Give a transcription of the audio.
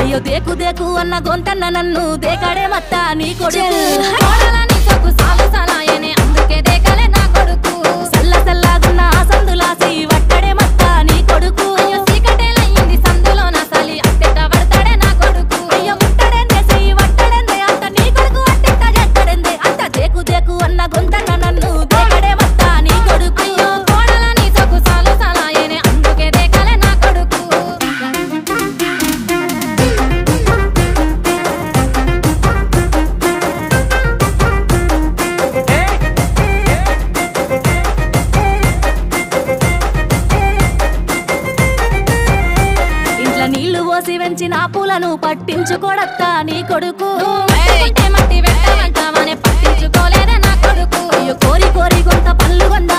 అయ్యో దేకు దేకు అన్న గొంతన్న నన్ను దేకాడే మత్త నీ కొడుకు కోడలని సొక్కు సాలు సలాయనే అందుకే దేకలే నా కొడుకు సల్ల సల్లాగున్న ఆ సందులాసి వట్టడే మత్త నీ కొడుకు అయ్యో సీకటేలయ్యింది సందులో నా సలి అట్టెట పడతాడే నా కొడుకు అయ్యో ముట్టడెందే చెయ్యి వట్టడెందే అంత నీ కొడుకు అట్టెట చేస్తాడెందే అంత దేకు దేకు అన్న గొంతన్న నన్ను దేకడే మత్త నీ కొడుకు అయ్యో కోడలని సొక్కు సాలు సలాయనే అందుకే దేకలే నా కొడుకు నీళ్లు పోసి వెంచిన పూలను పట్టించుకోడత్తా నీ కొడుకు మట్టి పెట్టమంటావనే పట్టించుకోలేదే నా కొడుకు అయ్యో కోరి కోరి కొంత పళ్ళు కొండ